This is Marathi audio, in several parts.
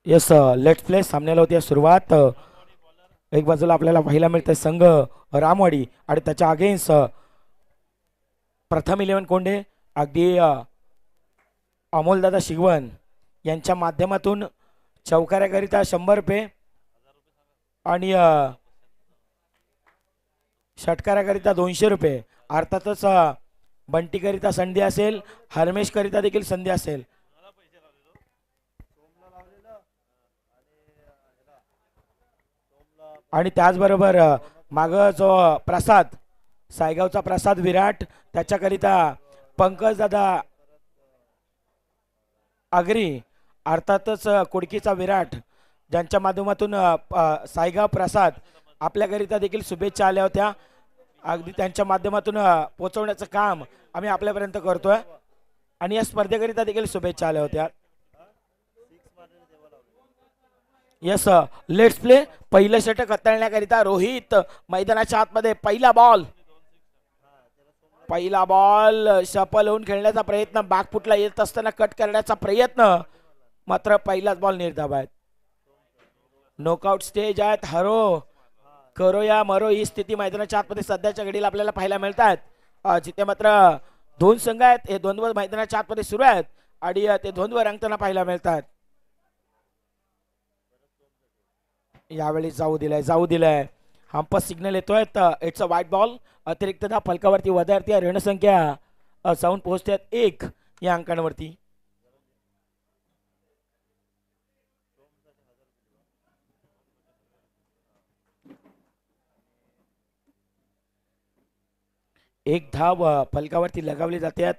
यस लेट्स प्ले सामन्याला होती सुरुवात. एक बाजूला आपल्याला पाहायला मिळते संघ रामवाडी आणि त्याच्या अगेन्स्ट प्रथम 11 कोंडे. अगदी अमोलदादा शिगवण यांच्या माध्यमातून चौकार्याकरिता 100 रुपये आणि षटकाराकरिता 200 रुपये. अर्थातच बंटीकरिता संधी असेल, हरमेशकरिता देखील संधी असेल. आणि त्याचबरोबर माग जो प्रसाद सायगावचा प्रसाद विराट त्याच्याकरिता पंकज दादा आगरी, अर्थातच कुडकीचा विराट ज्यांच्या माध्यमातून सायगाव प्रसाद आपल्याकरिता देखील शुभेच्छा आल्या होत्या. अगदी त्यांच्या माध्यमातून पोहोचवण्याचं काम आम्ही आपल्यापर्यंत करतोय आणि या स्पर्धेकरिता देखील शुभेच्छा आल्या होत्या. Yes let's play. पहिलं षटक हाताळण्याकरिता रोहित मैदानाच्या आतमध्ये. पहिला बॉल सफल होऊन खेळण्याचा प्रयत्न, बागफुटला येत असताना कट करण्याचा प्रयत्न, मात्र पहिलाच बॉल निर्धाव आहेत. नॉकआउट स्टेज आहेत. हरो करो या मरो ही स्थिती मैदानाच्या आतमध्ये सध्याच्या घडीला आपल्याला पाहायला मिळतात. जिथे मात्र दोन संघ आहेत हे द्वंद्व मैदानाच्या आतमध्ये सुरू आहेत आणि ते द्वंद्व रंगताना पाहायला मिळतात. यावेळी जाऊ दिलाय हंपस सिग्नल येतोय. It's a white ball. अतिरिक्त धा फलकावरती वधारती रणसंख्या जाऊन पोहोचतात 1 या अंकांवरती. एक धाव फलकावरती लगावली जाते.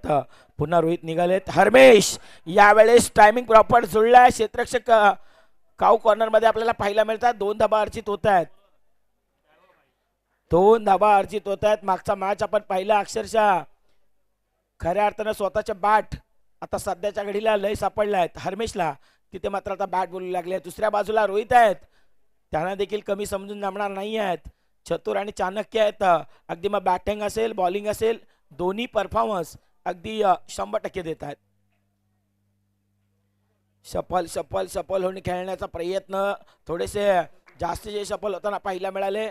पुन्हा रोहित निघालेत. हरमेश यावेळेस टायमिंग प्रॉपर जुळलाय. क्षेत्ररक्षक काऊ कॉर्नर मध्ये आपल्याला पाहायला मिळतात. 2 धाबा अर्जित होत आहेत. 2 धाबा अर्जित होत आहेत. मागचा मॅच आपण पाहिला अक्षरशः खऱ्या अर्थानं स्वतःच्या बॅट आता सध्याच्या घडीला लय सापडल्या आहेत हरमेशला. तिथे मात्र आता बॅट बोलू लागले. दुसऱ्या बाजूला रोहित आहेत. त्यांना देखील कमी समजून जमणार नाही आहेत. चतुर आणि चाणक्य आहेत. अगदी मग बॅटिंग असेल बॉलिंग असेल दोन्ही परफॉर्मन्स अगदी 100% देत आहेत. सफल होऊन खेळण्याचा प्रयत्न, थोडेसे जास्तीचे सफल होताना पाहायला मिळाले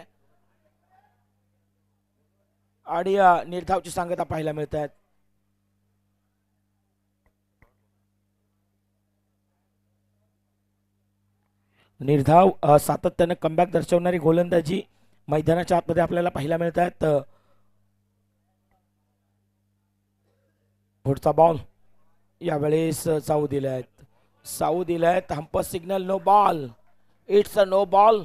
आणि निर्धावची सांगता पाहायला मिळत आहेत. निर्धाव सातत्याने कमबॅक दर्शवणारी गोलंदाजी मैदानाच्या आतमध्ये आपल्याला पाहायला मिळत आहेत. पुढचा बॉल यावेळेस जाऊ दिलाय. Umpire's signal no ball. It's a no ball.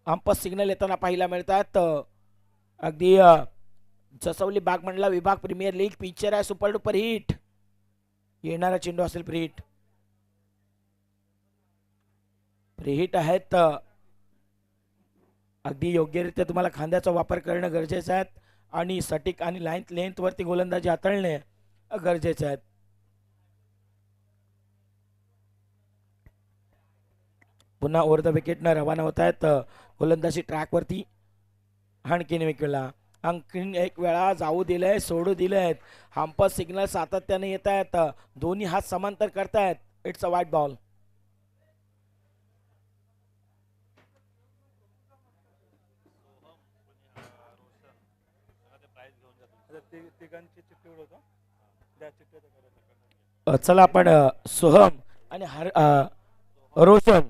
Umpire's signal येताना पाहायला मिळतात. अगदी जसवली बागमंडला विभाग प्रीमियर लीग पिक्चर आहे. Super duper hit. येणारा चेंडू असेल प्रीहिट. प्रीहिट आहेत. अगदी योग्यरित्या तुम्हाला खांद्याचा वापर करणं गरजेचं आहे आणि सटीक आणि लेंथ वरती गोलंदाजी हाताळणे गरजेचे आहेत. पुन्हा ओव्हर द विकेटनं रवाना होत आहेत. गोलंदाजी ट्रॅक वरती. आणखीन एक वेळा जाऊ दिलंय सोडू दिलेत. हंपस सिग्नल सातत्याने येत आहेत. दोन्ही हात समांतर करतायत. It's a white ball. चला आपण सोहम आणि रोशन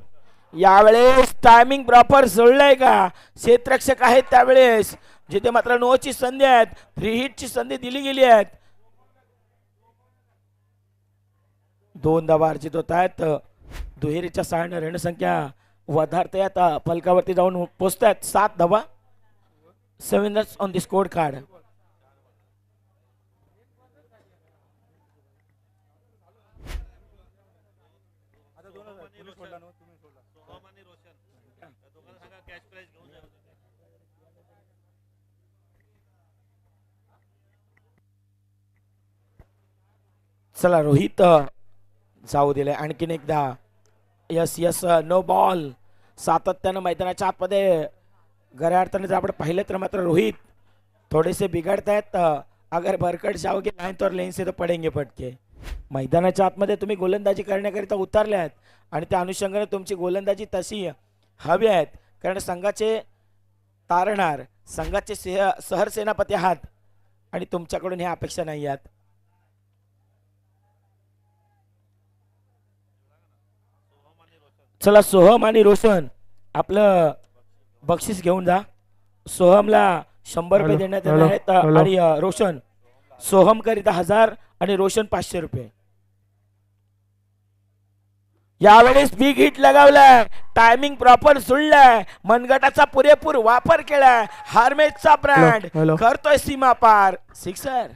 यावेळेस टायमिंग प्रॉपर जुळलंय का. क्षेत्ररक्षक आहेत त्यावेळेस जिथे मात्र नोची संधी आहेत. फ्री हिटची संधी दिली गेली आहेत. 2 धावा अर्जित होत आहेत. दुहेरीच्या सहाय्याने रणसंख्या वधारते. आता फलकावरती जाऊन पोहोचतात 7 धावा. 7 runs on the score card. चला रोहित जाऊ दिले आणखीन एकदा. Yes no ball. सातत्यानं मैदानाच्या आतमध्ये खऱ्या अर्थाने जर आपण पाहिलं तर मात्र रोहित थोडेसे बिघडत आहेत. अगर बरकट जाओगे लाइन तो लेन से तो पडेंगे फटके. मैदानाच्या आतमध्ये तुम्ही गोलंदाजी करण्याकरिता उतरले आहेत आणि त्या अनुषंगाने तुमची गोलंदाजी तशी हवी आहेत, कारण संघाचे तारणहार, संघाचे सहरसेनापती आहात आणि तुमच्याकडून ह्या अपेक्षा नाही आहेत. चला सोहम आणि रोशन आपलं बक्षीस घेऊन जा. सोहमला 100 रुपये देण्यात येणार आहेत आणि रोशन सोहम करिता 1000 आणि रोशन 500 रुपये. यावेळेस बिग हिट लगावलाय, टायमिंग प्रॉपर सुटलाय, मनगटाचा पुरेपूर वापर केलाय, हार्मेसचा ब्रँड करतोय सीमा पार. सिक्सर.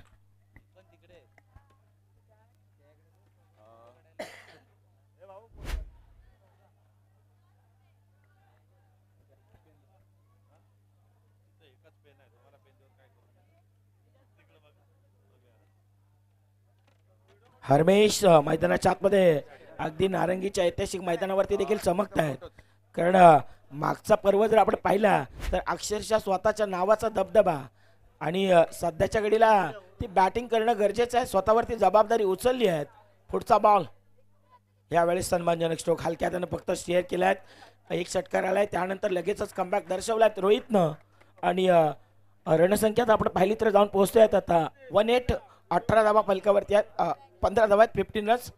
हरमेश मैदानाच्या आतमध्ये अगदी नारंगीच्या ऐतिहासिक मैदानावरती देखील चमकत आहेत, कारण मागचा पर्व जर आपण पाहिला तर अक्षरशः स्वतःच्या नावाचा दबदबा आणि सध्याच्या घडीला ती बॅटिंग करणं गरजेचं आहे, स्वतःवरती जबाबदारी उचलली आहे. पुढचा बॉल यावेळेस सन्मानजनक स्ट्रोक हलक्या त्यानं फक्त शेअर केलाय, एक षटकार आलाय, त्यानंतर लगेचच कमबॅक दर्शवलाय रोहितनं आणि रणसंख्यात आपण पाहिली तर जाऊन पोहोचतोय आता 1-8. 18 धावा फलकावरती आहेत, 15 धावा आहेत, 15 रन्स.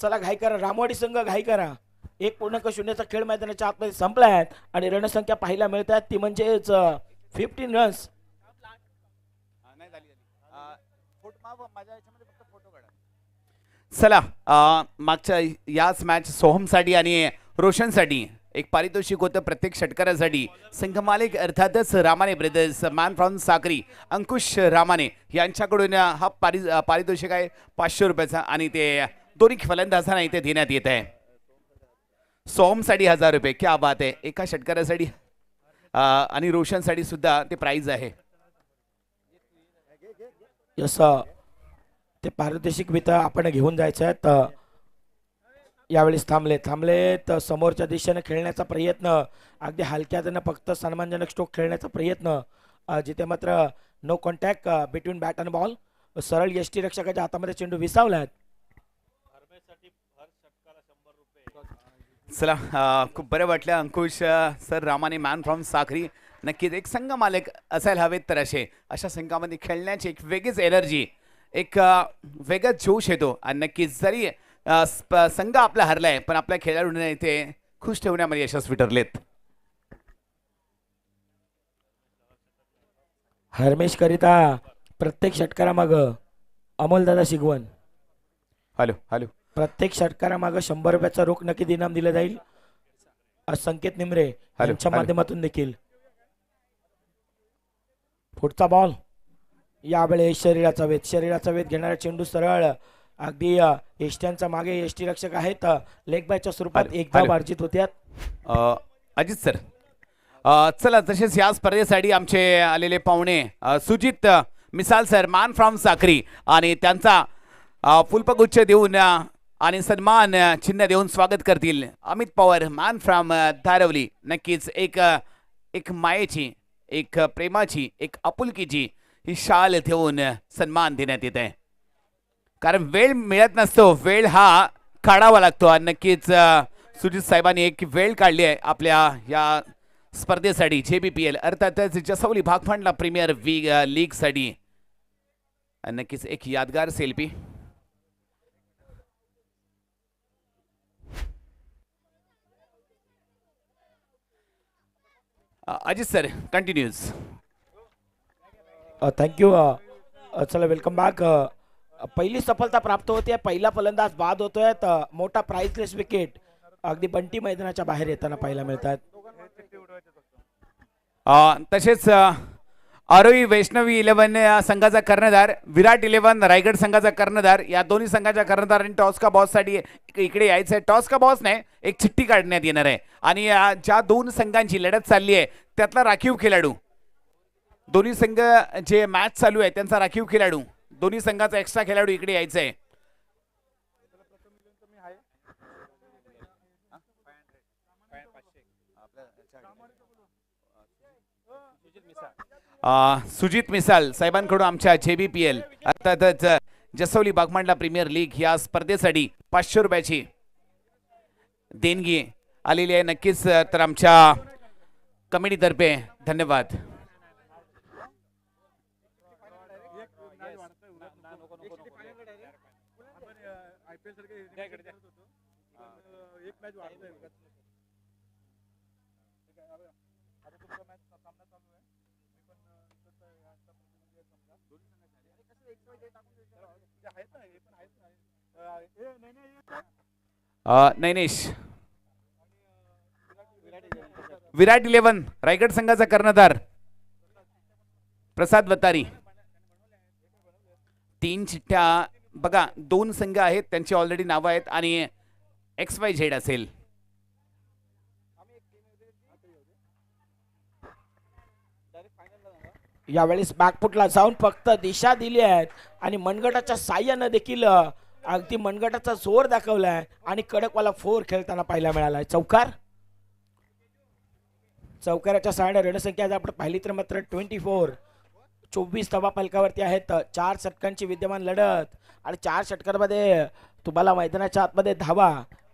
चला घाई करा रामवाडी संघ, घाई करा. 1.0चा खेळ मैदानाच्या आतमध्ये संपला आहे आणि रणसंख्या पाहायला मिळत आहेत ती म्हणजेच 15 रन्स. चला मागच्या याच मॅच सोहमसाठी आणि रोशनसाठी एक पारितोषिक होतं प्रत्येक षटकारासाठी. संघमालिक अर्थातच रामाने ब्रदर्स, मॅन फ्रॉम साक्री अंकुश रामाने यांच्याकडून हा पारितोषिक आहे 500 रुपयाचा आणि ते दोन्ही फलंदाजांना इथे देण्यात येत आहे. सोहमसाठी 1000 रुपये, क्या बात आहे, एका षटकारासाठी आणि रोशनसाठी सुद्धा ते प्राइज आहे. यस, ते पारितोषिक वित आपण घेऊन जायचं आहे. तर यावेळेस थांबले तर समोरच्या दिशेने खेळण्याचा प्रयत्न, अगदी हलक्यानं फक्त सन्मानजनक स्ट्रोक खेळण्याचा प्रयत्न, जिथे मात्र no contact between bat and ball. सरळ यष्टी रक्षकाच्या हातामध्ये चेंडू विसावलाय. चला खूप बरं वाटलं अंकुश सर रामाने, मॅन फ्रॉम साखरी. नक्कीच एक संघ मालक असायला हवेत, तर अशा संघामध्ये खेळण्याची एक वेगळीच एनर्जी, एक वेगळाच जोश येतो. आणि नक्कीच जरी संघ आपला हरलाय पण आपल्या खेळाडूंना इथे खुश ठेवण्यामध्ये यशस्वी ठरलेत. हरमेश करिता प्रत्येक षटकारामाग अमोलदादा शिगवण, हॅलो प्रत्येक षटकारामाग 100 रुपयाचा रोख नक्की इनाम दिलं जाईल. संकेत निमरे यांच्या माध्यमातून देखील. पुढचा बॉल यावेळेस शरीराचा वेध घेणारा चेंडू सरळ अगदी एष्ट्यांचा मागे एष्टी रक्षक आहेत, लेग बायच्या स्वरूपात एक धाव अर्जित होत्यात. अजित सर चला तसेच या स्पर्धेसाठी आमचे आलेले पाहुणे सुजित मिसाल सर, मॅन फ्रॉम साखरी, आणि त्यांचा पुष्पगुच्छ देऊन आणि सन्मान चिन्ह देऊन स्वागत करतील. Amit Pawar, man from Dharavali. नक्कीच एक मायेची, एक प्रेमाची, एक आपुलकीची ही शाल ठेवून सन्मान देण्यात येत आहे, कारण वेळ मिळत नसतो, वेळ हा काढावा लागतो. आणि नक्कीच सुजित साहेबांनी एक वेळ काढली आहे आपल्या या स्पर्धेसाठी, JBPL अर्थातच जसवली भागफंडला प्रीमियर लीग साठी. नक्कीच एक यादगार selfie. Ajit sir continues. Thank you. चला वेलकम बॅक. पहिली सफलता प्राप्त होते, पहिला फलंदाज बाद होतोय, मोठा प्राइसलेस विकेट अगदी बंटी मैदानाच्या बाहेर येताना पाहायला मिळतात. तसेच आरोही वैष्णवी 11 संघाचा कर्णधार, विराट 11 रायगड संघाचा कर्णधार, या दोन्ही संघाच्या कर्णधारांनी टॉस का बॉस साठी इकडे यायचं आहे. टॉस का बॉस नाही, एक चिठ्ठी काढण्यात येणार आहे आणि ज्या दोन संघांची लढत चालली आहे त्यातला राखीव खेळाडू, दोन्ही संघ जे मॅच चालू आहे त्यांचा राखीव खेळाडू, दोन्ही संघाचा एक्स्ट्रा खेळाडू इकडे यायचा आहे. सुजित मिसाल साहेबांकडून आमच्या JBPL अर्थातच जसोली बागमांडला प्रीमियर लीग या स्पर्धेसाठी 500 रुपयाची देणगी आलेली आहे. नक्कीच तर आमच्या कमिटीतर्फे धन्यवाद. नैनेश विराट 11 रायगड संघाचा कर्णधार प्रसाद वतारी. 3 चिठ्ठ्या बघा, 2 संघ आहेत त्यांची ऑलरेडी नावं आहेत आणि XYZ असेल. यावेळेस बॅकफुटला जाऊन फक्त दिशा दिली आहेत आणि मनगटाच्या साह्यानं देखील अगदी मनगटाचा जोर दाखवलाय आणि कडकवाला 4 खेळताना पाहायला मिळालाय. चौकार, चौकाराच्या साह्याने रणसंख्या जर आपण पाहिली तर मात्र 24 धावा फलकावरती आहेत. 4 षटकांची विद्यमान लढत आणि 4 षटकांमध्ये तुम्हाला मैदानाच्या आतमध्ये धावा,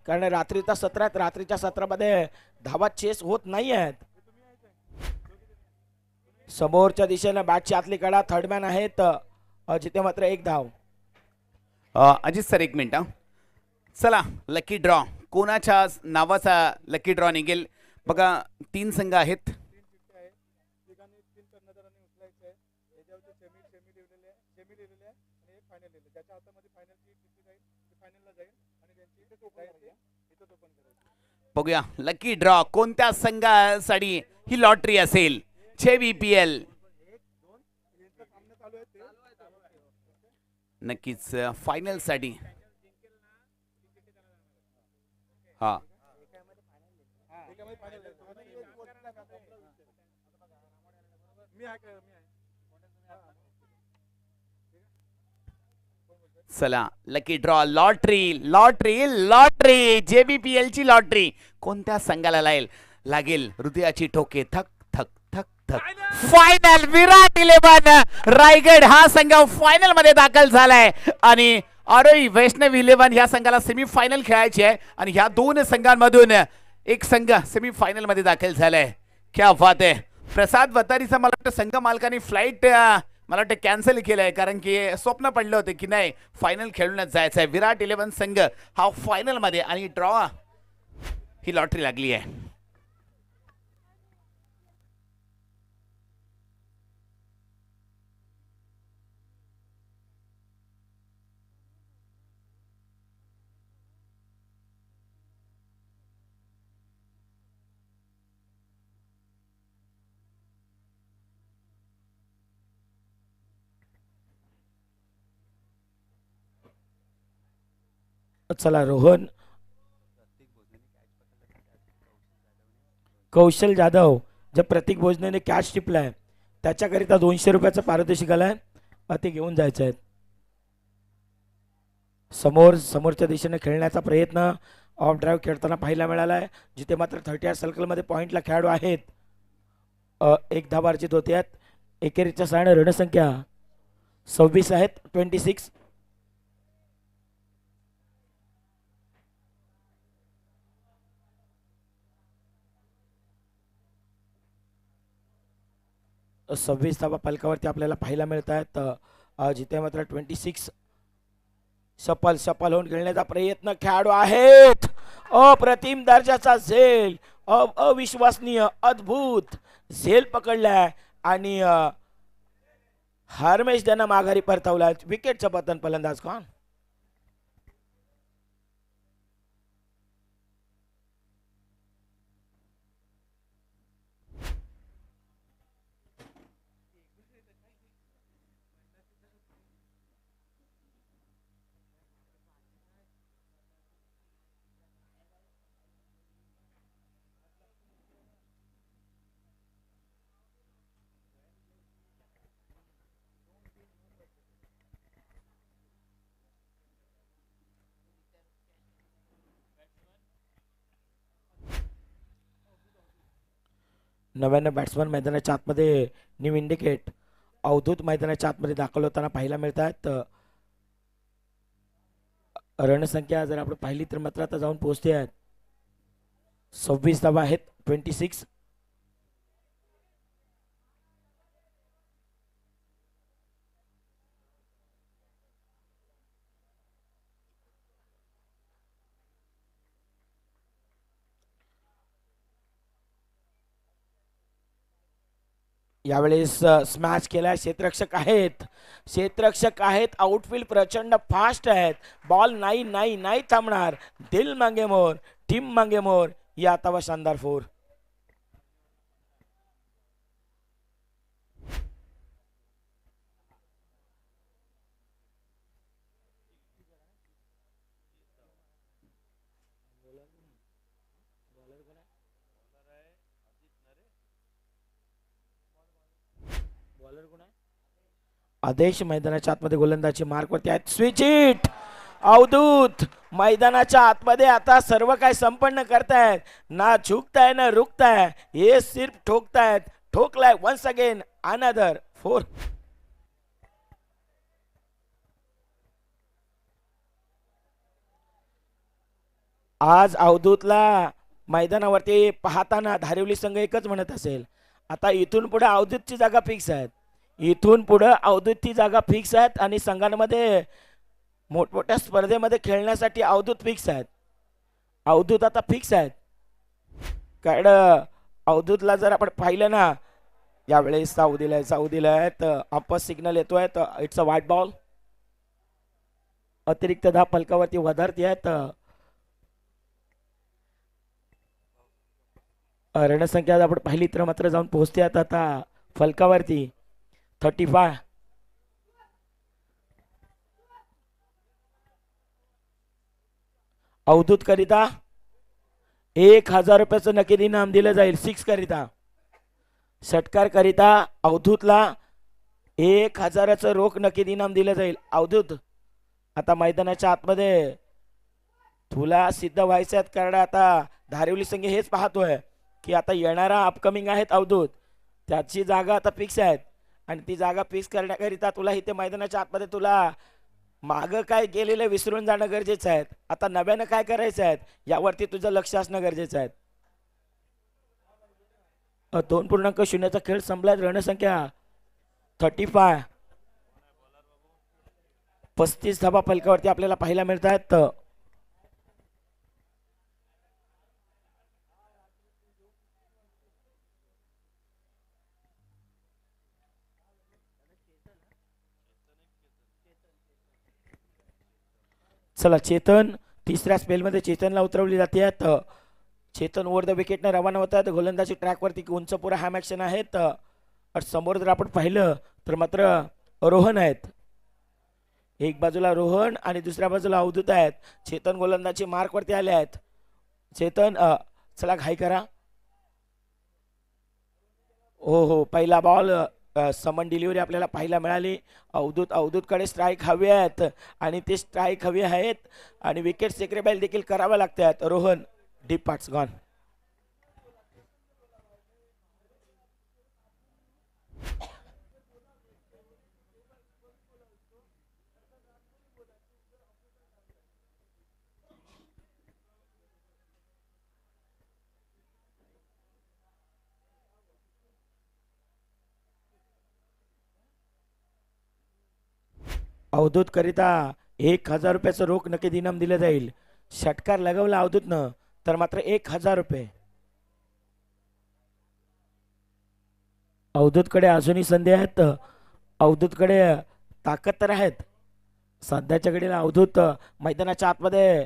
कारण रात्रीच्या सत्रामध्ये धावा चेस होत नाही आहेत. समोरच्या दिशेनं बॅटची आतली कडा थर्डमॅन आहेत, जिथे मात्र 1 धाव. Ajit sir 1 minute. चला लकी ड्रॉ, कोणाच्या नावाचा लकी ड्रॉ निघेल बघा. 3 संघ आहेत. बघूया लकी ड्रॉ कोणत्या संघासाठी ही लॉटरी असेल. JBPL नक्कीच फायनल साठी. हा चला लकी ड्रॉ, लॉटरी JBPL ची लॉटरी कोणत्या संघाला लागेल. हृदयाची ठोके थक थक थक थक. फायनल विराट 11 रायगड हा संघ फायनल मध्ये दाखल झालाय आणि आरोही वैष्णव 11 या संघाला सेमीफायनल खेळायची आहे आणि ह्या 2 संघांमधून एक संघ सेमीफायनल मध्ये दाखल झालाय. क्या बात आहे. प्रसाद वतारीचा मला वाटतं संघ मालकाने फ्लाईट मला वाटतं कॅन्सल केलंय, कारण की स्वप्न पडलं होतं की नाही फायनल खेळूनच जायचं आहे. विराट 11 संघ हा फायनल मध्ये आणि ड्रॉ ही लॉटरी लागली आहे. चला रोहन कौशल जाधव जर प्रतीक भोजनेने कॅच टिपलाय त्याच्याकरिता 200 रुपयाचं पारितोषिक आलाय, ते घेऊन जायचं आहे. समोरच्या दिशेने खेळण्याचा प्रयत्न ऑफ ड्राईव्ह खेळताना पाहायला मिळाला आहे, जिथे मात्र 38 सर्कलमध्ये पॉइंटला खेळाडू आहेत. 1 धावा अर्जित होते आहेत. एकेरीच्या साहाय्याने रणसंख्या 26 आहेत. 26 26 धावा फलकावरती आपल्याला पाहायला मिळत आहेत. जिथे मात्र 26 सफल होऊन खेळण्याचा प्रयत्न खेळाडू आहेत. अप्रतिम दर्जाचा झेल, अविश्वसनीय अद्भुत झेल पकडलाय आणि हरमेश त्यांना माघारी परतवलाय. विकेटचं पतन फलंदाज कोण. नव्यानं बॅट्समन मैदानाच्या आतमध्ये न्यू इंडिकेट अवधूत मैदानाच्या आतमध्ये दाखल होताना पाहायला मिळतात. रणसंख्या जर आपण पाहिली तर मात्र आता जाऊन पोहोचते आहेत 26 धावा आहेत 26. यावेळेस स्मॅच केलाय. क्षेत्ररक्षक आहेत आउटफील्ड प्रचंड फास्ट आहेत. बॉल नाही नाही नाही थांबणार. दिल मांगे मोर, टीम मांगे मोर, या तवा शानदार फोर. आदेश मैदानाच्या आतमध्ये गोलंदाजी मार्कवरती आहेत. Switch hit. अवधूत मैदानाच्या आतमध्ये आता सर्व काय संपन्न करतायत. ना झुकताय ना रुकताय, हे सिर्फ ठोकतायत. ठोकलाय वन्स अगेन अनदर फोर. आज अवधूतला मैदानावरती पाहताना धारिवली संघ एकच म्हणत असेल, आता इथून पुढे अवधूतची जागा फिक्स आहेत. इथून पुढे अवधूतची जागा फिक्स आहेत आणि संघांमध्ये मोठमोठ्या स्पर्धेमध्ये खेळण्यासाठी अवधूत फिक्स आहेत. अवधूत आता फिक्स आहेत. कारण अवधूतला जर आपण पाहिलं ना, यावेळेस साऊ दिलाय तर अंपस सिग्नल येतोय तर इट्स अ व्हाईट बॉल. अतिरिक्त धाव फलकावरती वधारती आहेत. रणसंख्या आपण पाहिली तर मात्र जाऊन पोहोचते आता फलकावरती 35. अवधूत करिता 1000 रुपयाचं नक्की इनाम दिलं जाईल. 6 करिता. षटकार करिता अवधूतला 1000चं रोख नक्की इनाम दिलं जाईल. अवधूत आता मैदानाच्या आतमध्ये तुला सिद्ध व्हायचं आहे. कारण आता धारिवली संघ हेच पाहतोय की आता येणारा अपकमिंग आहेत अवधूत, त्याची जागा आता फिक्स आहेत आणि ती जागा फिक्स करण्याकरिता तुला इथे मैदानाच्या आतमध्ये तुला माग काय गेलेलं विसरून जाणं गरजेचं आहे. आता नव्यानं काय करायचं आहे यावरती तुझं लक्ष असणं गरजेचं आहे. 2.0चा खेळ संपलाय. रणसंख्या 35. 35 धावा फलकावरती आपल्याला पाहायला मिळत आहेत. चला चेतन तिसऱ्या स्पेलमध्ये चेतनला उतरवली जाते. चेतन ओव्हर द विकेटने रवाना होतात. गोलंदाजी ट्रॅकवरती उंच पुरा हॅम ॲक्शन आहेत. समोर जर आपण पाहिलं तर मात्र रोहन आहेत. एक बाजूला रोहन आणि दुसऱ्या बाजूला अवधूत आहेत. चेतन गोलंदाजी मार्कवरती आले आहेत. चेतन चला घाई करा. हो पहिला बॉल समन डिलिव्हरी आपल्याला पाहायला मिळाली. अवधूतकडे स्ट्राईक हवे आहेत आणि ते स्ट्राईक हवे आहेत आणि विकेट सेक्रेबाईल देखील कराव्या लागतात. Rohan deep parts gone. Avdhoot करिता 1000 रुपयाचं रोख नक्की इनाम दिलं जाईल. षटकार लगवला अवधूतनं तर मात्र 1000 रुपये. अवधूतकडे अजूनही संधी आहेत. अवधूतकडे ताकद तर आहेत. सध्याच्या घडीला अवधूत मैदानाच्या आतमध्ये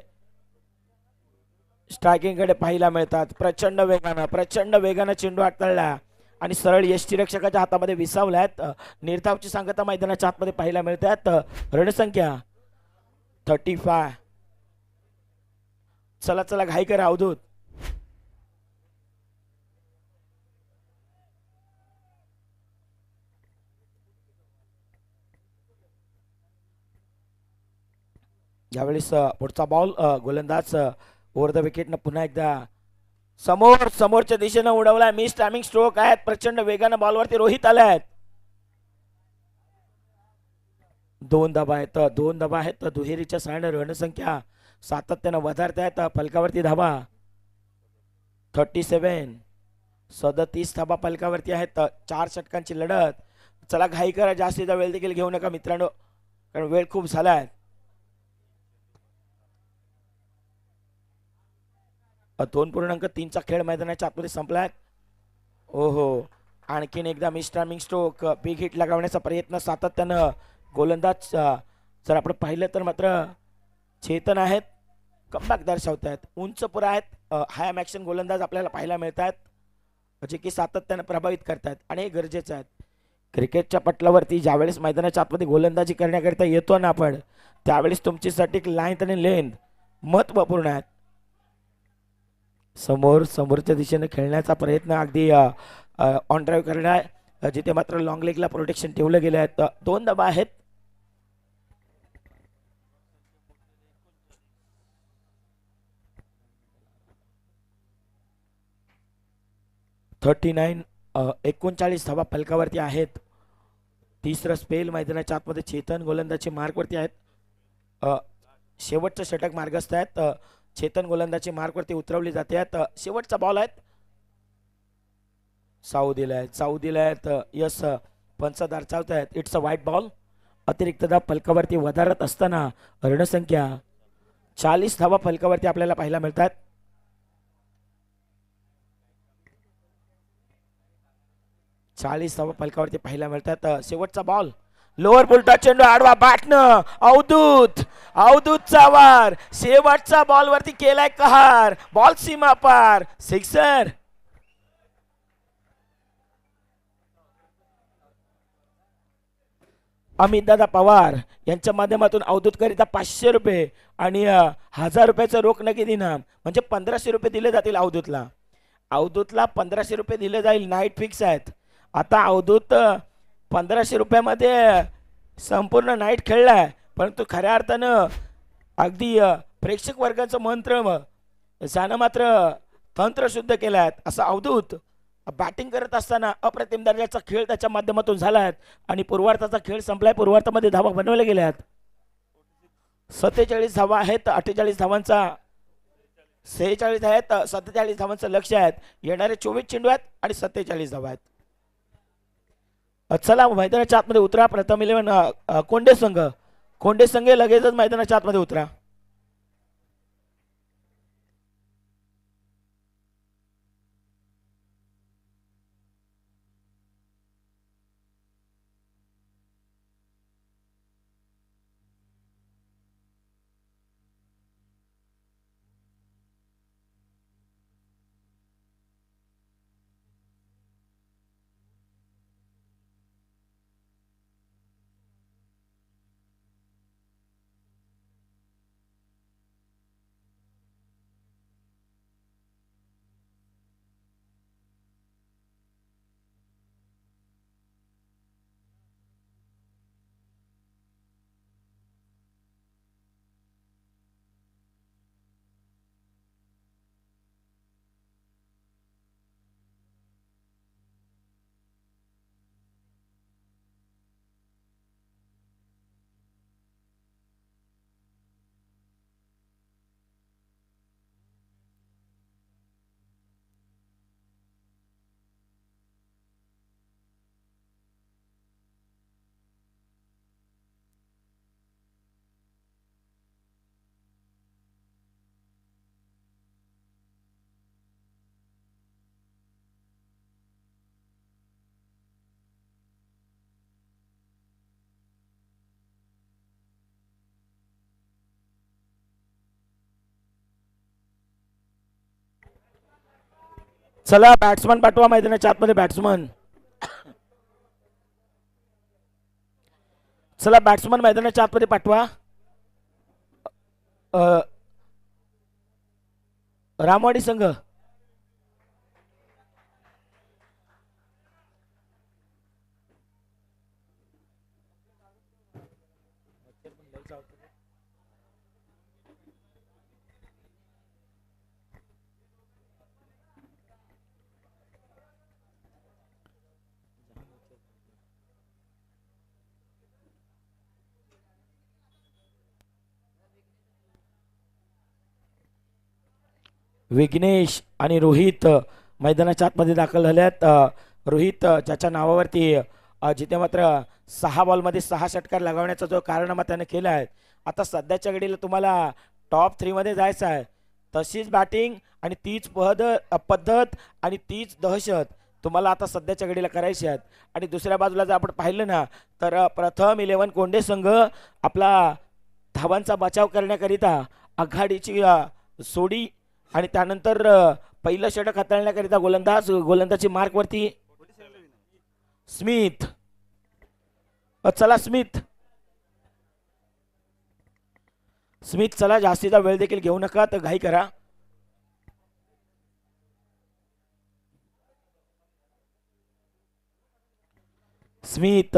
स्ट्रायकिंग कडे पाहायला मिळतात. प्रचंड वेगानं चेंडू हाताळला आणि सरळ यष्टीरक्षकाच्या हातामध्ये विसावल्यात. निर्धावची सांगता मैदानाच्या आतमध्ये पाहायला मिळतात. रणसंख्या 35. चला घाई करा अवधूत. यावेळेस पुढचा बॉल गोलंदाज ओव्हर द विकेटनं पुन्हा एकदा समोर समोरच्या दिशेनं उडवलाय. मिस टायमिंग स्ट्रोक आहेत. प्रचंड वेगानं बॉलवरती रोहित आले आहेत. 2 धावा आहेत. 2 धावा आहेत. दुहेरीच्या साहाय्याने रणसंख्या सातत्यानं वधारत आहेत. फलकावरती धावा 37. 37 धावा फलकावरती आहेत. 4 षटकांची लढत. चला घाई करा, जास्तीचा वेळ देखील घेऊ नका मित्रांनो, कारण वेळ खूप झालाय. 2.3चा खेळ मैदानाच्या आतमध्ये संपलाय. ओहो, आणखीन एकदा miss timing stroke. Big hit लगावण्याचा प्रयत्न सातत्यानं गोलंदाज जर आपण पाहिलं तर मात्र चेतन आहेत, कमबॅक दर्शवत आहेत. उंच पुरा आहेत. हाय ॲक्शन गोलंदाज आपल्याला पाहायला मिळत आहेत, जे की सातत्यानं प्रभावित करतात आणि हे गरजेचं आहे. क्रिकेटच्या पटलावरती ज्यावेळेस मैदानाच्या आतमध्ये गोलंदाजी करण्याकरिता येतो ना आपण, त्यावेळेस तुमच्यासाठी लाईन आणि लेंथ महत्वपूर्ण आहेत. समोरच्या दिशेने खेळण्याचा प्रयत्न अगदी ऑन ड्राईव्ह करणार, जिथे मात्र लॉंग लेगला प्रोटेक्शन ठेवलं गेलं आहे. 2 धावा आहेत. (39) 39 धावा फलकावरती आहेत. तिसरं स्पेल मैदानाच्या आतमध्ये चेतन गोलंदाजी मार्कवरती आहेत. शेवटचं षटक मार्गस्थ आहेत. चेतन गोलंदाजी मार्कवरती उतरवली जाते आहेत. शेवटचा बॉल आहेत. साऊ दिलायत. यस, पंच दर्शवत आहेत. It's a white ball. अतिरिक्त धाव फलकावरती वधारत असताना रणसंख्या 40 धावा फलकावरती आपल्याला पाहायला मिळतात. धावा फलकावरती पाहायला मिळतात. शेवटचा बॉल, लोअर पुलटा चेंडू आडवा बॅटनं अवधूतचा वार. शेवटचा बॉल वरती केलाय कहार. बॉल सीमा पार. सिक्सर. अमितदादा पवार यांच्या माध्यमातून अवधूतकरिता 500 रुपये आणि 1000 रुपयाचं रोख नगदी इनाम, म्हणजे 1500 रुपये दिले जातील अवधूतला. 1500 रुपये दिले जाईल. नाईट फिक्स आहेत. आता अवधूत 1500 रुपयामध्ये संपूर्ण नाईट खेळलाय, परंतु खऱ्या अर्थानं अगदी प्रेक्षक वर्गाचं मंत्र जाणं मात्र तंत्र शुद्ध केलं आहे. असं अवधूत बॅटिंग करत असताना अप्रतिम दर्जाचा खेळ त्याच्या माध्यमातून झाला आहे आणि पूर्वार्धाचा खेळ संपलाय. पूर्वार्धामध्ये धावा बनवल्या गेल्या आहेत. 47 धावा आहेत. 48 धावांचा 46 आहेत. 47 धावांचं लक्ष आहेत. येणारे 24 चेंडू आहेत आणि 47 धावा आहेत. चला मैदानाच्या आतमध्ये उतरा. प्रथम 11 कोंडे संघ लगेचच मैदानाच्या आतमध्ये उतरा. चला बॅट्समन पाठवा मैदानाच्या आतमध्ये. चला बॅट्समन मैदानाच्या आतमध्ये पाठवा. रामवाडी संघ विघ्नेश आणि रोहित मैदानाच्या आतमध्ये दाखल झाल्यात. रोहित ज्याच्या नावावरती जिथे मात्र 6 बॉलमध्ये 6 षटकार लगावण्याचा जो कारनामा त्याने केला आहे. आता सध्याच्या घडीला तुम्हाला टॉप 3 मध्ये जायचं आहे. तशीच बॅटिंग आणि तीच पद्धत आणि तीच दहशत तुम्हाला आता सध्याच्या घडीला करायची आहेत. आणि दुसऱ्या बाजूला जर आपण पाहिलं ना तर प्रथम 11 कोंडे संघ आपला धावांचा बचाव करण्याकरिता आघाडीची सोडी आणि त्यानंतर पहिलं षटक हाताळण्याकरिता गोलंदाजी मार्कवरती स्मिथ. चला स्मिथ चला, जास्तीचा वेळ देखील घेऊ नका, तर घाई करा. स्मिथ,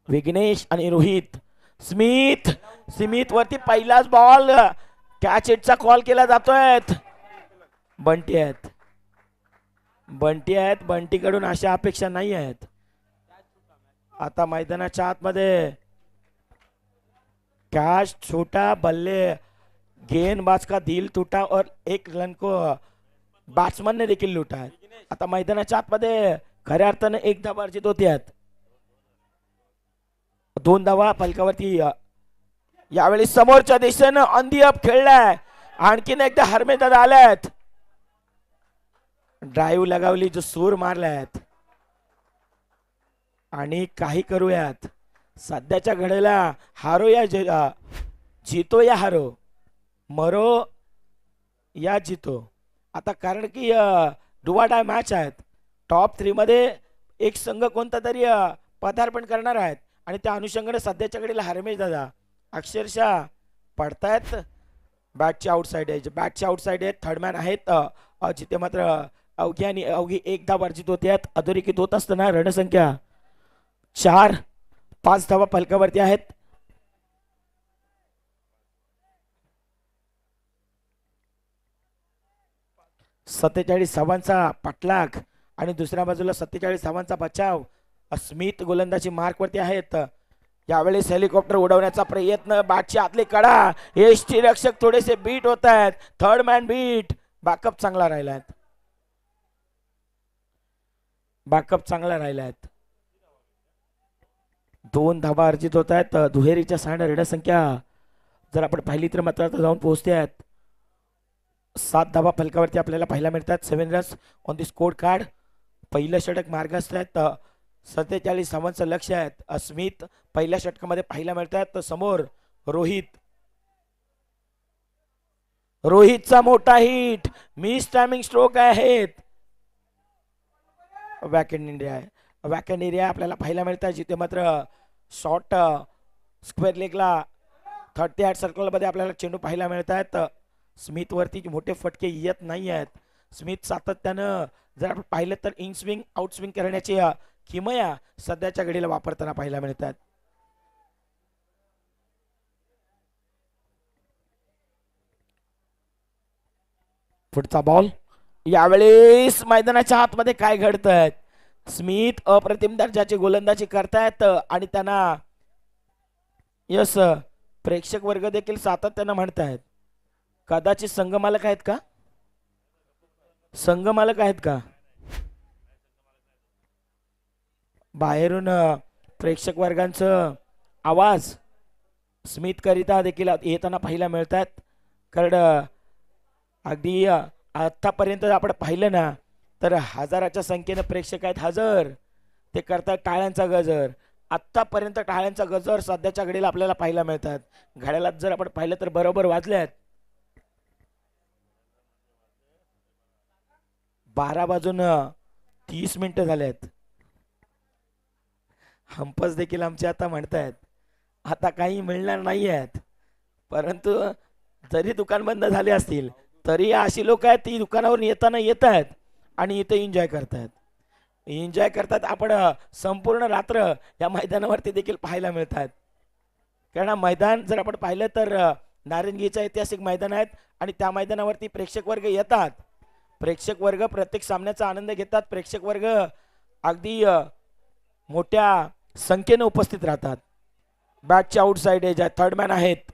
विघ्नेश आणि रोहित. स्मिथ वरती पहिलाच बॉल कॅच हिटचा कॉल केला जातोय. बंटी आहेत. बंटीकडून अशा अपेक्षा नाही आहेत. आता मैदानाच्या आतमध्ये कॅच छोटा, बल्ले गेंदबाज का दिल टूटा और एक रन को बॅट्समन ने देखील लुटा है. आता मैदानाच्या आतमध्ये खऱ्या अर्थाने एक धावा अर्जित होते आहेत. 2 धावा फलकावरती. यावेळी समोरच्या दिशेनं ऑन दी अप खेळलाय. आणखीन एकदा हरमेदादा आल्यात. ड्राईव्ह लगावली, जो सूर मारल्यात आणि काही करूयात. सध्याच्या घडीला हारो या जितो या हारो, मरो या जितो. आता कारण की डुवाडाय मॅच आहेत. टॉप 3 मध्ये एक संघ कोणता तरी पदार्पण करणार आहेत आणि त्या अनुषंगाने सध्याच्या घडीला हरमेश दादा अक्षरशः पडतायत. बॅटच्या आउटसाइड आहेत. थर्ड मॅन आहेत. जिथे मात्र अवघी एक धाव अर्जित होते आहेत. अधोरेखित होत असताना रणसंख्या 4-5 धावा फलकावरती आहेत. सत्तेचाळीस धावांचा पाठलाग आणि दुसऱ्या बाजूला 47 धावांचा बचाव. स्मिथ गोलंदाजी मार्कवरती आहेत. यावेळेस हेलिकॉप्टर उडवण्याचा प्रयत्न. बॅटच्या आतली कडा. यष्टी रक्षक थोडेसे बीट होत आहेत. Third man bit. बॅकअप चांगला राहिलाय. 2 धावा अर्जित होत आहेत. दुहेरीच्या साड्या रणसंख्या जर आपण पाहिली तर मात्र आता जाऊन पोहोचते आहेत. 7 धावा फलकावरती आपल्याला पाहायला मिळतात. 7 runs on the score card. पहिलं षटक मार्गस्थ आहेत. 47 धावांचं लक्ष आहेत. स्मिथ पहिल्या षटकामध्ये पाहायला मिळतात. तर समोर रोहितचा मोठा हिट. मिस टायमिंग स्ट्रोक आहेत. वॅकंड एरिया आपल्याला पाहायला मिळतात. जिथे मात्र शॉर्ट स्क्वेअर लेगला 38 सर्कलमध्ये आपल्याला चेंडू पाहायला मिळतात. स्मिथ वरती मोठे फटके येत नाही आहेत. स्मिथ सातत्यानं जर आपण पाहिलं तर इन स्विंग आउट स्विंग करण्याची किमया सध्याच्या घडीला वापरताना पाहायला मिळतात. पुढचा बॉल. यावेळेस मैदानाच्या आतमध्ये काय घडतंय. स्मिथ अप्रतिम दर्जाची गोलंदाजी करतायत आणि त्यांना यस प्रेक्षक वर्ग देखील सातत्यानं म्हणतायत. कदाचित संघमालक आहेत का बाहेरून प्रेक्षक वर्गांचं आवाज स्मिथ करिता देखील येताना पाहायला मिळतात. कारण अगदी आतापर्यंत आपण पाहिलं ना तर हजाराच्या संख्येनं प्रेक्षक आहेत हजर. ते करतात टाळ्यांचा गजर. आतापर्यंत टाळ्यांचा गजर सध्याच्या घडीला आपल्याला पाहायला मिळतात. घड्याळात जर आपण पाहिलं तर बरोबर वाजल्यात 12:30 झाल्यात. हंपस देखील आमचे आता म्हणतायत आता काही मिळणार नाही आहेत. परंतु जरी दुकान बंद झाले असतील तरी अशी लोक आहेत ती दुकानावर येताना येत आहेत आणि इथे एन्जॉय करतात. आपण संपूर्ण रात्र या मैदानावरती देखील पाहायला मिळतात. कारण मैदान जर आपण पाहिलं तर नारायणगीचं ऐतिहासिक मैदान आहेत आणि त्या मैदानावरती प्रेक्षक वर्ग येतात. प्रेक्षक वर्ग प्रत्येक सामन्याचा आनंद घेतात. प्रेक्षक वर्ग अगदी मोठ्या संख्येने उपस्थित राहतात. बॅटच्या आउटसाइड एज आहे. थर्ड मॅन आहेत.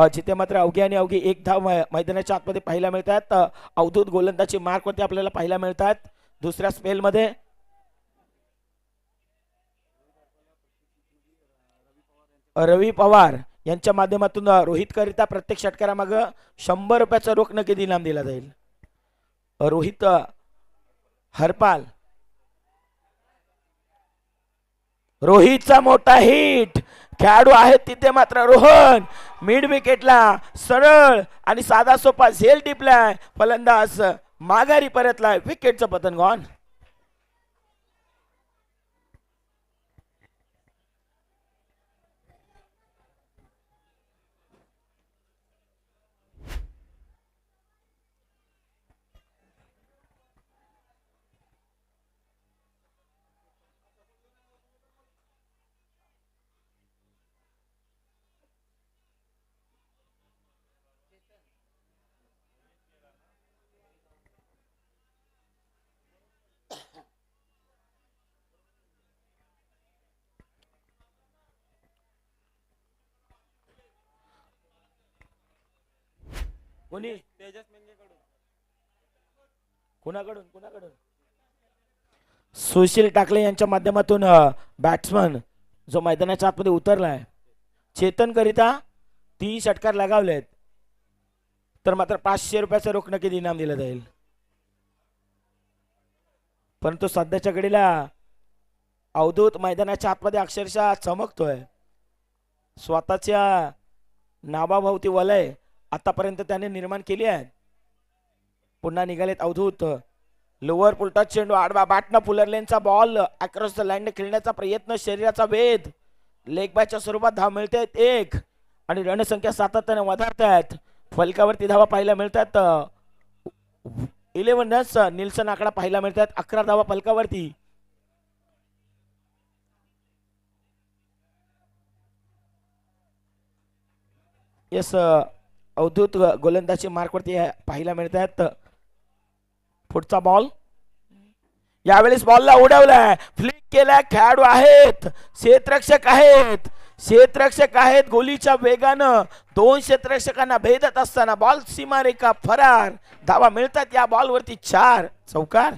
जिथे मात्र अवघी आणि अवघी एक धाव मैदानाच्या आतमध्ये पाहायला मिळतात. अवधूत गोलंदाजी मार्कवरती आपल्याला पाहायला मिळतात दुसऱ्या स्पेलमध्ये. रवी पवार यांच्या माध्यमातून रोहित करिता प्रत्येक षटकारामाग 100 रुपयाचा रोख नगदी इनाम दिला जाईल. रोहित हरपाल, रोहितचा मोठा हिट. खेळाडू आहेत तिथे मात्र रोहन मिड विकेटला सरळ आणि साधा सोपा झेल टिपलाय. फलंदाज माघारी परतलाय. विकेटचं पतन गॉन. कोणी कुणाकडून कुणाकडून सुशील टाकले यांच्या माध्यमातून बॅट्समन जो मैदानाच्या आतमध्ये उतरलाय. चेतन करिता 3 षटकार लगावलेत तर मात्र 500 रुपयाचा रोख नक्की इनाम दिलं जाईल. परंतु सध्याच्या घडीला अवधूत मैदानाच्या आतमध्ये अक्षरशः चमकतोय. स्वतःच्या नावाभोवती वलय आतापर्यंत त्याने निर्माण केली आहे. पुन्हा निघालेत अवधूत. लोअर पुलटा चेंडू आडवा बॅटनं फुलरलेनचा बॉल अक्रॉस द लाईन खेळण्याचा प्रयत्न, शरीराचा वेध, लेग बायच्या स्वरूपात धाव मिळते 1 आणि रणसंख्या सातत्याने वाढत आहेत. फलकावरती धावा पाहायला मिळतात 11 रन्स. निल्सन आकडा पाहायला मिळतात 11 धावा फलकावरती. यस अवधूत गोलंदाजी मार्कवरती पाहायला मिळतात. पुढचा बॉल यावेळेस बॉलला उडवलाय, फ्लिक केलाय. खेळाडू आहेत, क्षेत्ररक्षक आहेत, क्षेत्ररक्षक आहेत. गोलीच्या वेगानं 2 क्षेत्ररक्षकांना भेदत असताना बॉल सीमारेखा फरार. धावा मिळतात या बॉलवरती 4. चौकार.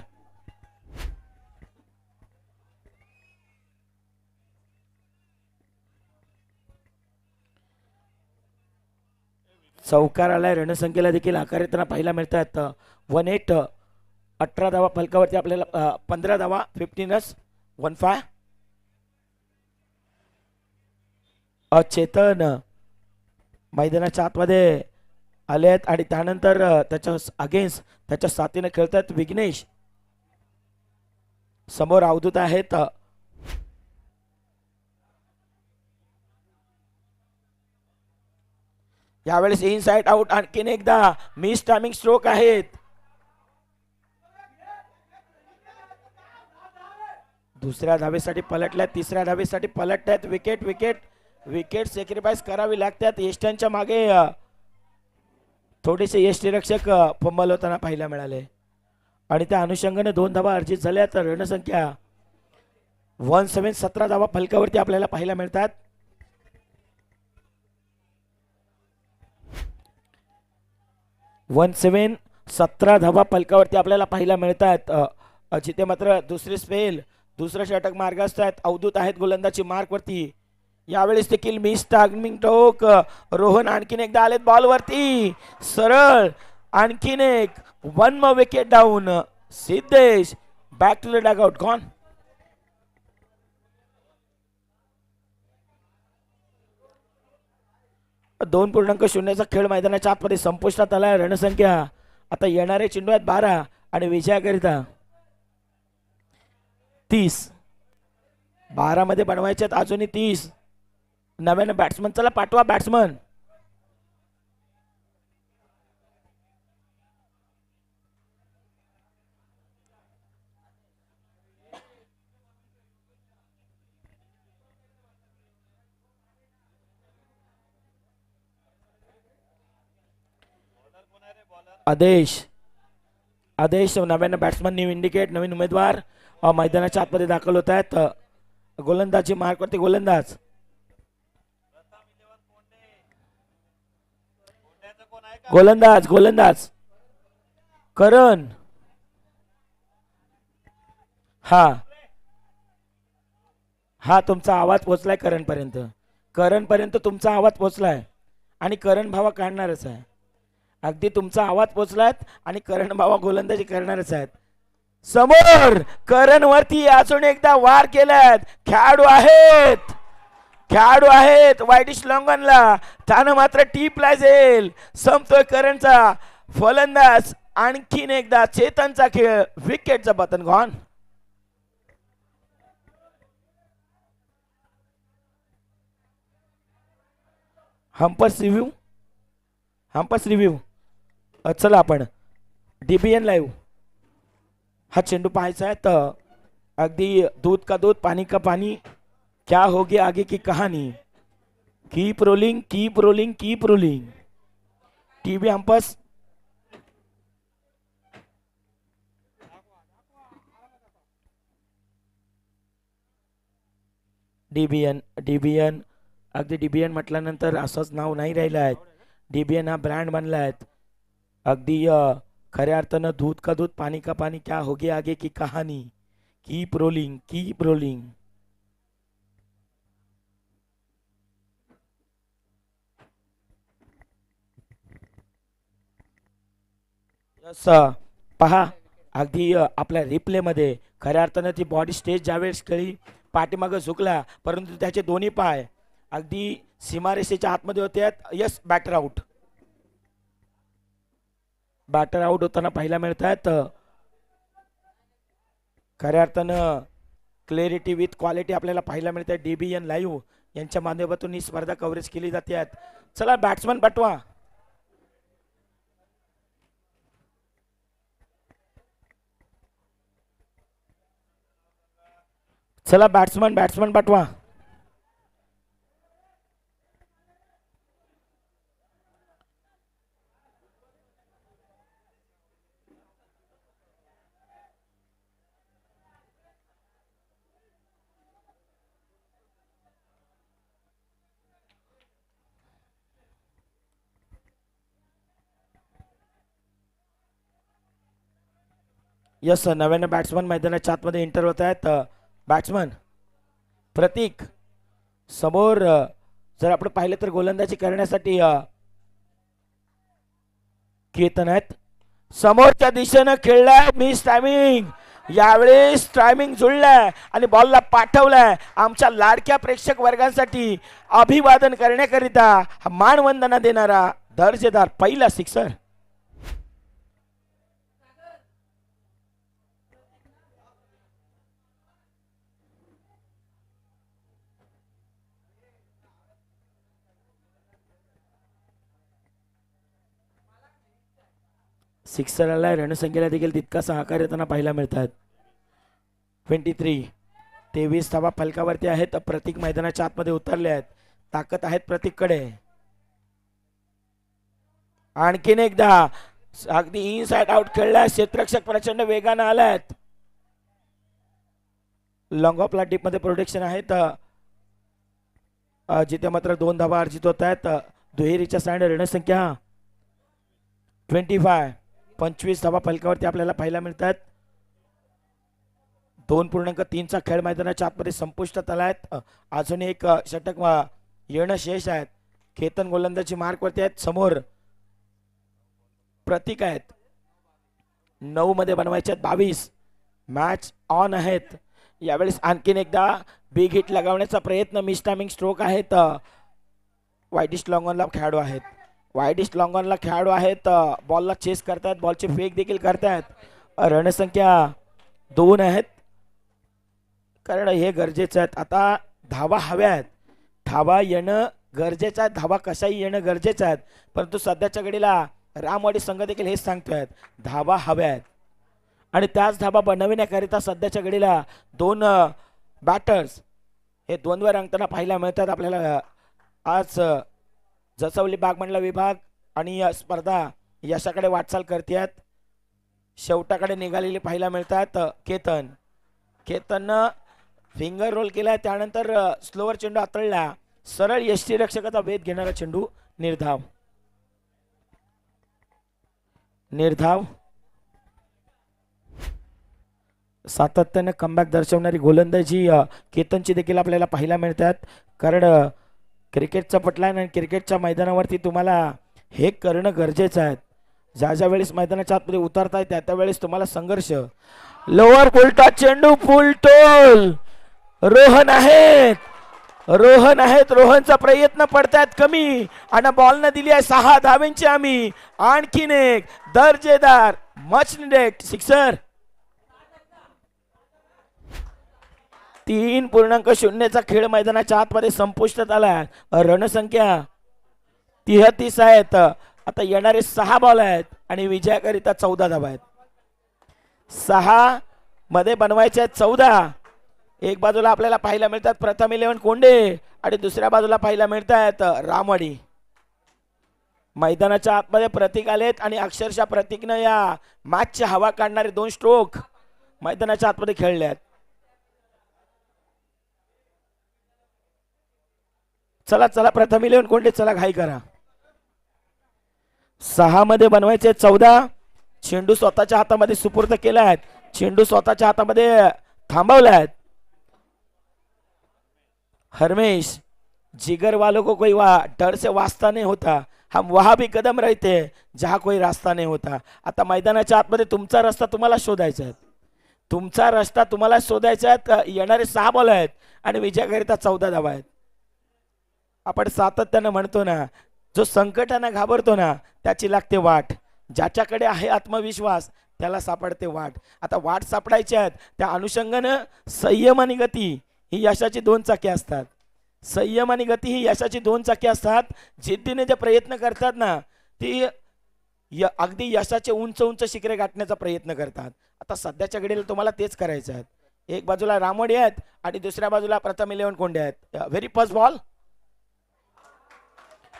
चौकार आलाय. रणसंख्येला देखील आकार येताना पाहायला मिळतात 18. 18 धावा फलकावरती आपल्याला 15 धावा 15 15. चेतन मैदानाच्या आतमध्ये आले आहेत आणि त्यानंतर त्याच्या अगेन्स्ट त्याच्या साथीने खेळतात विघ्नेश. समोर अवधूत आहेत. यावेळेस इनसाइड आउट. आणखीन एकदा मिस टायमिंग स्ट्रोक आहेत. दुसऱ्या धावेसाठी पलटल्यात, तिसऱ्या धावेसाठी पलटल्यात. विकेट विकेट विकेट सॅक्रिफाईस करावी लागतात. यष्ट्यांच्या मागे थोडेसे यष्टीरक्षक फंबल होताना पाहायला मिळाले आणि त्या अनुषंगाने 2 धावा अर्जित झाल्या. तर रणसंख्या 17. 17 धावा फलकावरती आपल्याला पाहायला मिळतात. वन 17 धावा फलकावरती आपल्याला पाहायला मिळतात. जिथे मात्र दुसरी स्पेल दुसरं षटक मार्गस्थ आहेत. अवधूत आहेत गोलंदाजी मार्कवरती. यावेळेस देखील मिस टायमिंग टोक. रोहन आणखीन एकदा आलेत बॉलवरती सरळ. आणखीन एक 1 wicket down. Siddhesh back to the dugout gone. दोन 2.0चा खेळ मैदानाच्या आतमध्ये संपुष्टात आलाय. रणसंख्या आता येणारे चेंडू आहेत 12 आणि विजयाकरिता 30. 12 मध्ये बनवायचे आहेत अजूनही 30. नव्यानं बॅट्समन चला पाठवा बॅट्समन. आदेश आदेश नव्यानं बॅट्समन न्यू इंडिकेट. नवीन उमेदवार मैदानाच्या आतमध्ये दाखल होत आहेत. गोलंदाजी मार्कवरती गोलंदाज गोलंदाज गोलंदाज करण. हा हा तुमचा आवाज पोचलाय करण पर्यंत. करण पर्यंत तुमचा आवाज पोचलाय आणि करण भावा काढणारच आहे. अगदी तुमचा आवाज पोचलाय आणि करण भावा गोलंदाजी करणारच आहेत. समोर करण वरती अजून एकदा वार केल्यात. खेळाडू आहेत, खेळाडू आहेत वाईटिश लॉंगनला. त्यानं मात्र टीपला जाईल. संपतोय करणचा फलंदाज. आणखीन एकदा चेतनचा खेळ. विकेटचं button gone. Umpire's review, umpire's review. चला आपण डीबीएन लाईव्ह हा चेंडू पाहायचा आहे. तर अगदी दूध का दूध पानी का पानी, क्या होगी आगे की कहानी. Keep rolling keep rolling keep rolling. TV umpire's. DBN DBN अगदी डीबीएन म्हटल्यानंतर असंच नाव नाही राहिलं आहे. डीबीएन हा ब्रँड बनला आहे. अगदी खऱ्या अर्थानं दूध का दूध पानी का पानी, क्या होगी आगे की कहानी. Keep rolling keep rolling. Yes पहा अगदी आपल्या रिप्ले मध्ये खऱ्या अर्थानं ती बॉडी स्टेज ज्यावेळेस खेळी पाठीमागं झुकला, परंतु त्याचे दोन्ही पाय अगदी सीमारेषेच्या आतमध्ये होते. Yes batter out. Batter out होताना पाहायला मिळत आहेत. खऱ्या अर्थानं क्लॅरिटी विथ क्वालिटी आपल्याला पाहायला मिळते. डीबीएन लाईव्ह यांच्या माध्यमातून ही स्पर्धा कव्हरेज केली जाते. चला बॅट्समन पाठवा. चला बॅट्समन बॅट्समन पाठवा. यस नव्याने बॅट्समन मैदानाच्या आतमध्ये एंटर होत आहेत. बॅट्समन प्रतीक समोर जर आपण पाहिलं तर गोलंदाजी करण्यासाठी केतन आहेत. समोरच्या दिशेनं खेळलाय मिस टायमिंग. यावेळेस टायमिंग जुळलाय आणि बॉलला पाठवलाय. आमच्या लाडक्या प्रेक्षक वर्गांसाठी अभिवादन करण्याकरिता हा मानवंदना देणारा दर्जेदार पहिला सिक्सर. सिक्सरला रणसंख्येला देखील तितका सहकार्य त्यांना पाहायला मिळतात. 23 23 धावा फलकावरती आहेत. प्रतीक मैदानाच्या आतमध्ये उतरले आहेत. ताकद आहेत प्रतीककडे. आणखीन एकदा अगदी इनसाइड आउट खेळला. क्षेत्ररक्षक प्रचंड वेगानं आलात. लॉंग ऑफला डीप मध्ये प्रोटेक्शन आहेत. जिथे मात्र 2 धावा अर्जित होत आहेत. दुहेरीच्या साइड रणसंख्या 25 25 धावा फलकावरती आपल्याला पाहायला मिळतात. 2.3चा खेळ मैदानाच्या आतमध्ये संपुष्टात आला आहे. अजून एक षटक येणं शेष आहेत. केतन गोलंदाजी मार्क वरती आहेत. समोर प्रतीक आहेत. 9 मध्ये बनवायचे 22. मॅच ऑन आहेत. यावेळेस आणखीन एकदा बिग हिट लगावण्याचा प्रयत्न. मिस टायमिंग स्ट्रोक आहेत. वाईटिश लॉंगॉनला खेळाडू आहेत. वाईटिश लॉंगॉनला खेळाडू आहेत. बॉलला चेस करतायत. बॉलचे फेक देखील करतायत. रणसंख्या 2 आहेत. कारण हे गरजेचं आहे. आता धावा हव्या आहेत. धावा येणं गरजेचं आहे. धावा कशाही येणं गरजेचं आहे. परंतु सध्याच्या घडीला रामवाडी संघ देखील हेच सांगतोय धावा हव्या आहेत. आणि त्याच धावा बनविण्याकरिता सध्याच्या घडीला 2 बॅटर्स हे 2वर रंगताना पाहायला मिळतात आपल्याला. आज जसवली बागमंडला विभाग आणि स्पर्धा यशाकडे वाटचाल करतात. शेवटाकडे निघालेली पाहायला मिळतात. केतन केतननं फिंगर रोल केला. त्यानंतर स्लोवर चेंडू हाताळला. सरळ यष्टीरक्षकाचा वेध घेणारा चेंडू निर्धाव. निर्धाव. सातत्याने कमबॅक दर्शवणारी गोलंदाजी केतनची देखील आपल्याला पाहायला मिळतात. कारण क्रिकेटचा पटलाय आणि क्रिकेटच्या मैदानावरती तुम्हाला हे करणं गरजेचं आहे. ज्या ज्या वेळेस मैदानाच्या आतमध्ये उतरताय त्या त्यावेळेस तुम्हाला संघर्ष. लोअर पुलटा चेंडू फुलटोल. रोहन आहेत रोहनचा प्रयत्न पडतायत कमी आणि बॉल न दिली आहे 6 धावेंची. आम्ही आणखीन एक दर्जेदार मच निडेड सिक्सर. 3.0चा खेळ मैदानाच्या आतमध्ये संपुष्टात आला. रणसंख्या 33 आहेत. आता येणारे 6 बॉल आहेत आणि विजयाकरिता 14 धावा आहेत. 6 मध्ये बनवायचे आहेत 14. एक बाजूला आपल्याला पाहायला मिळतात प्रथम 11 कोंडे आणि दुसऱ्या बाजूला पाहायला मिळतात रामवाडी. मैदानाच्या आतमध्ये प्रतीक आलेत आणि अक्षरशः प्रतीकनं या मॅचची हवा काढणारे 2 स्ट्रोक मैदानाच्या आतमध्ये खेळले आहेत. चला चला प्रथम 11 कोंडे चला घाई करा. 6 मध्ये बनवायचे 14. चेंडू स्वतःच्या हातामध्ये सुपूर्द केला आहे. चेंडू स्वतःच्या हातामध्ये थांबवला आहे. हरमेश जिगर वालों को कोई डर से वास्ता नहीं होता, हम वहां भी कदम रहते जहां कोई रास्ता नहीं होता. आता मैदानाच्या आतमध्ये तुमचा रस्ता तुम्हाला शोधायचा आहे. तुमचा रस्ता तुम्हाला शोधायचा आहे. येणारे 6 बॉल आहेत आणि विजयाकरिता 14 धावा आहेत. आपण सातत्यानं म्हणतो ना, जो संकटांना घाबरतो ना त्याची लागते वाट. ज्याच्याकडे आहे आत्मविश्वास त्याला सापडते वाट. आता वाट सापडायची आहेत त्या अनुषंगानं संयम आणि गती ही यशाची 2 चाके असतात. संयम आणि गती ही यशाची 2 चाके असतात. जिद्दीने जे प्रयत्न करतात ना ती अगदी यशाचे उंच उंच शिखरे गाठण्याचा प्रयत्न करतात. आता सध्याच्या घडीला तुम्हाला तेच करायचं आहे. एक बाजूला रामोडी आहेत आणि दुसऱ्या बाजूला प्रथम 11 कोंडे आहेत. Very first ball.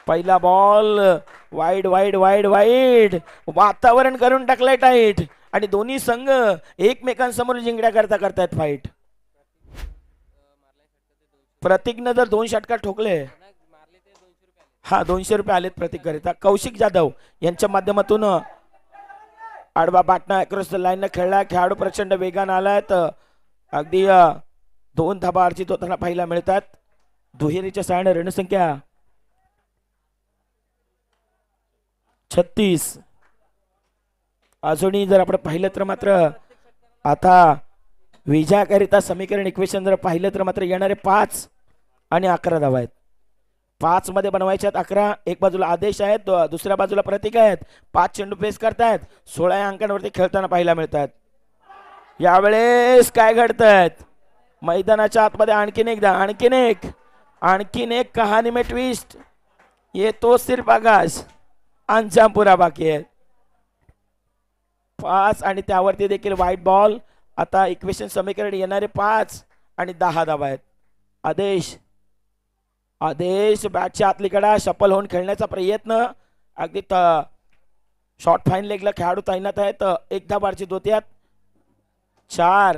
पहिला ball wide wide wide wide. वातावरण करून टाकलंय टाईट आणि दोन्ही संघ एकमेकांसमोर जिंकड्या करता करतायत फाईट. प्रतीकनं जर 2 षटकार ठोकले, हा 200 रुपये आलेत प्रतीक करिता. कौशिक जाधव यांच्या माध्यमातून आडवा बाटना अक्रॉस द लाईन खेळला. खेळाडू प्रचंड वेगानं आलाय. अगदी 2 धाबा अर्जित होताना पाहायला मिळतात. दुहेरीच्या सहाय्याने रणसंख्या 36. अजूनही जर आपण पाहिलं तर मात्र आता विजयाकरिता समीकरण इक्वेशन जर पाहिलं तर मात्र येणारे 5 आणि 11 धावा आहेत. 5 मध्ये बनवायचे आहेत 11. एक बाजूला आदेश आहेत, दुसऱ्या बाजूला प्रतीक आहेत. 5 चेंडू फेस करतायत. 16 अंकांवरती खेळताना पाहायला मिळतात. यावेळेस काय घडतायत मैदानाच्या आतमध्ये आणखीन एक कहाणी में ट्विस्ट. ये तो सिर्फ आगाज, अंजाम पुरा बाकी आहे. 5 आणि त्यावरती देखील व्हाईट बॉल. आता इक्वेशन समीकरण येणारे 5 आणि 10 धावा आहेत. आदेश बॅटच्या आतली कडा शफल होऊन खेळण्याचा प्रयत्न. अगदी शॉर्ट फाईन लेगला खेळाडू तैनात आहेत. 1 धाबा अर्जित होत्यात. 4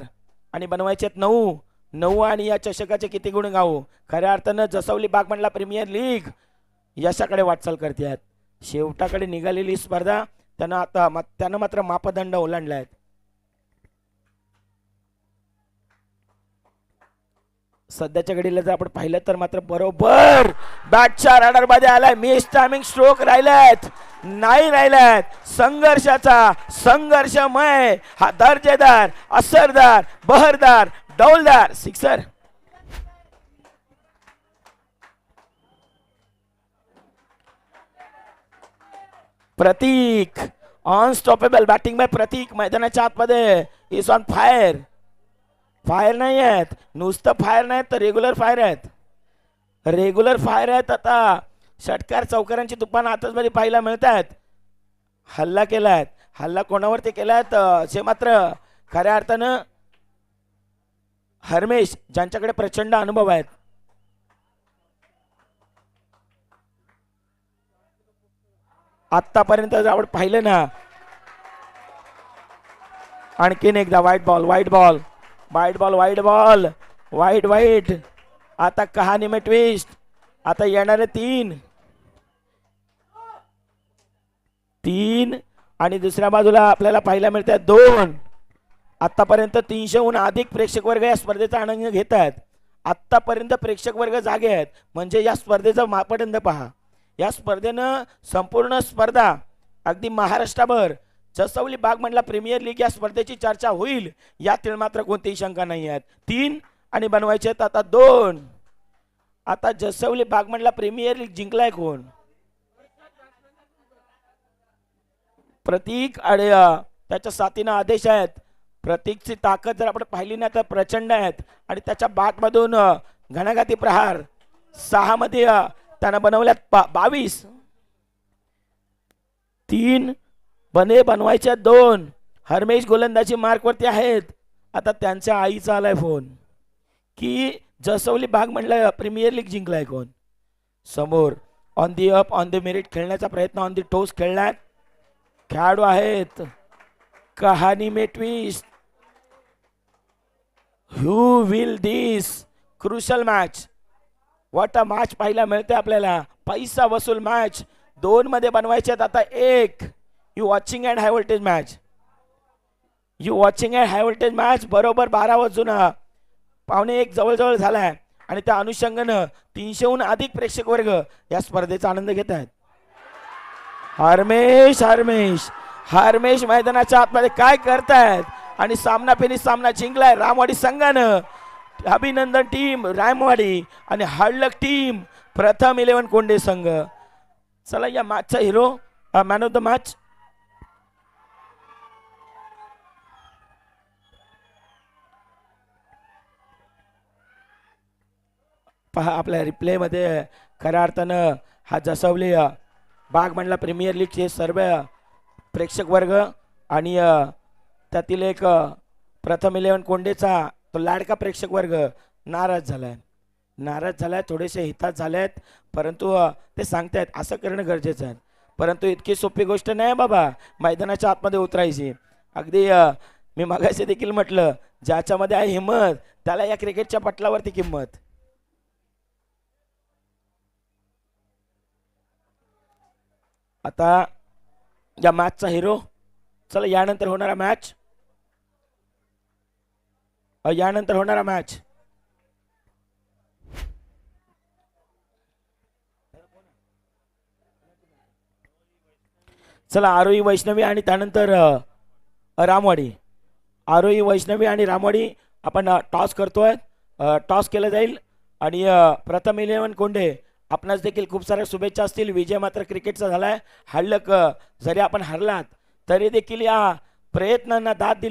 आणि बनवायचे 9 आणि या चषकाचे किती गुण गावू. खऱ्या अर्थानं जसवली बागमंडला प्रीमियर लीग यशाकडे वाटचाल करते आहेत. शेवटाकडे निघालेली स्पर्धा त्यानं मात्र मापदंड ओलांडले आहेत. सध्याच्या घडीला जर आपण पाहिलं तर मात्र बरोबर बॅटच्या रडार मध्ये आलाय. मिस टायमिंग स्ट्रोक राहिल्यात नाही राहिल्यात. संघर्षमय हा दर्जेदार असरदार बहरदार डौलदार सिक्सर. प्रतीक अनस्टॉपेबल बॅटिंग बाय प्रतीक. मैदानाच्या आतमध्ये इज ऑन फायर. फायर नाही आहेत, नुसतं फायर नाहीत तर रेग्युलर फायर आहेत. आता षटकार चौकारांची तुफान आतचमध्ये पाहायला मिळत आहेत. हल्ला केलाय. हल्ला कोणावरती केलाय जे मात्र खऱ्या अर्थानं हरमेश ज्यांच्याकडे प्रचंड अनुभव आहेत. आतापर्यंत जर आपण पाहिलं ना आणखीन एकदा वाईट बॉल. आता कहाणी में ट्विस्ट. आता येणारे 3 आणि दुसऱ्या बाजूला आपल्याला पाहायला मिळतात 2. आतापर्यंत 300हून अधिक प्रेक्षक वर्ग या स्पर्धेचा आनंद घेत आहेत. आतापर्यंत प्रेक्षक वर्ग जागे आहेत म्हणजे या स्पर्धेचा मापदंड पहा. या स्पर्धेनं संपूर्ण स्पर्धा अगदी महाराष्ट्रभर जसवली बागमंडला प्रीमियर लीग या स्पर्धेची चर्चा होईल यातील मात्र कोणतीही शंका नाही आहेत. 3 आणि बनवायचे आहेत आता 2. आता जसवली बागमंडला प्रीमियर लीग जिंकलाय कोण? प्रतीक आणि त्याच्या साथीनं आदेश आहेत. प्रतीकची ताकद जर आपण पाहिली ना तर प्रचंड आहेत आणि त्याच्या बॅटमधून घणाघाती प्रहार 6 मध्ये त्यानं बनवल्यात 22. 3 बने बनवायच्या 2. हरमेश गोलंदाजी मार्कवरती आहेत. आता त्यांच्या आईचा आलाय फोन की जसवली बागमंडला प्रीमियर लीग जिंकलाय कोण. समोर on the up on the merit खेळण्याचा प्रयत्न ऑन दी टोस खेळण्यात खेळाडू आहेत. कहाणी में twist. Who will this crucial match. What a match पाहायला मिळते आपल्याला. पैसा वसूल मॅच. 2 मध्ये बनवायचे आता 1. You watching and high voltage match. You watching and high voltage match. बरोबर 12 वाजून 1:15 जवळजवळ झालाय आणि त्या अनुषंगानं 300हून अधिक प्रेक्षक वर्ग या स्पर्धेचा आनंद घेत आहेत. हरमेश हरमेश हरमेश मैदानाच्या आतमध्ये काय करतायत आणि सामना फेरी सामना जिंकलाय रामवाडी संघानं. अभिनंदन टीम रामवाडी आणि हळलक टीम प्रथम 11 कोंडे संघ. चला या मॅचचा hero man of the match पहा आपल्या रिप्ले मध्ये. खऱ्या अर्थानं हा जसवली बागमंडला प्रीमियर लीगचे सर्व प्रेक्षक वर्ग आणि त्यातील एक प्रथम 11 कोंडेचा तो लाडका प्रेक्षक वर्ग नाराज झालाय. थोडेसे हितात झालेत परंतु ते सांगतायत असं करणं गरजेचं आहे. परंतु इतकी सोपी गोष्ट नाही बाबा मैदानाच्या आतमध्ये उतरायची. अगदी मी मगाशी देखील म्हटलं ज्याच्यामध्ये आहे हिंमत त्याला या क्रिकेटच्या पटलावरती किंमत. आता या मॅचचा हिरो. चला यानंतर होणारा मॅच चला आरोही वैष्णवी आणि त्यानंतर रामवाडी. आरोही वैष्णवी आणि रामवाडी आपण टॉस करतोय. टॉस केलं जाईल आणि प्रथम 11 कोंडे आपणास देखील खूप साऱ्या शुभेच्छा असतील. विजय मात्र क्रिकेटचा झालाय. हळलक जरी आपण हरलात तरी देखील या प्रयत्नांना दाद दिली